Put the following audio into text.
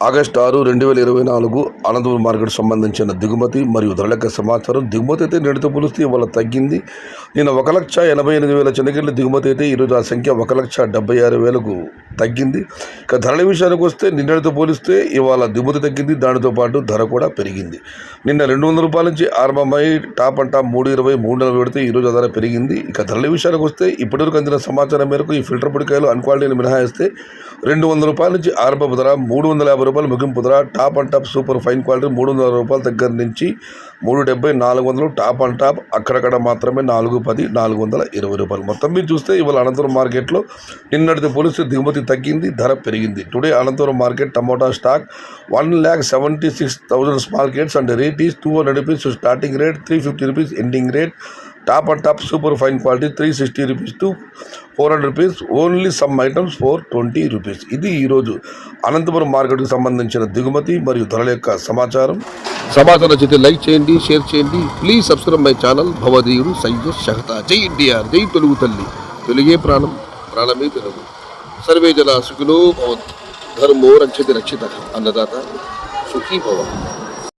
August 6, 2024 Anantapuram market సంబంధించిన దిగుమతి మరియు ధరల సమాచారం. దిగుమతి అయితే నేటితో పోలిస్తే ఇవాళ తగ్గింది. నిన్న 1,88,000 చెనక్కాయల దిగుమతి అయితే ఈరోజు ఆ సంఖ్య 1,76,000కు తగ్గింది. ఇక ధరల విషయానికి వస్తే నిన్నటితో పోలిస్తే ఇవాళ దిగుమతి తగ్గింది, దానితో పాటు ధర కూడా పెరిగింది. నిన్న 200 రూపాయల నుంచి ఆరంభమై టాప్ అండ్ టాప్ 320, 340 పెడితే ఈరోజు ధర పెరిగింది. ఇక ధరల విషయానికి వస్తే ఇప్పటివరకు అందిన సమాచారం మేరకు ఈ ఫిల్టర్ పొడికాయలు అన్క్వాలిటీని మినహాయిస్తే 200 రూపాయల నుంచి ఆరంభపు ధర, 350 రూపాయలు ముగింపు ధర. Top and top super fine quality 300 రూపాయల దగ్గర నుంచి 370, 400. టాప్ అండ్ టాప్ అక్కడక్కడ మాత్రమే 410, 420 రూపాయలు. మొత్తం మీరు చూస్తే ఇవాళ అనంతపురం మార్కెట్లో నిన్నటితో పోలిస్తే దిగుమతి తగ్గింది, ధర పెరిగింది. Today Anantapuram market tomato stock 1,76,000 small crates and rate is 200 rupees starting rate, 350 rupees ending rate. Top and top super fine quality 360 rupees to 400 rupees. Only some items 420 rupees. ఇది ఈరోజు అనంతపురం మార్కెట్కి సంబంధించిన దిగుమతి మరియు ధరల యొక్క సమాచారం నచ్చితే లైక్ చేయండి, షేర్ చేయండి. Please subscribe my channel. భవదీయుడు సయ్యద్ షహతా. జై ఎన్టీఆర్, జై తెలుగు తల్లి. తెలుగే ప్రాణం, ప్రాణమే తెలుగు. సర్వే జన సుఖినో భవంతు. ధర్మో రక్షతి రక్షిత. అన్నదాత సుఖీ భవ.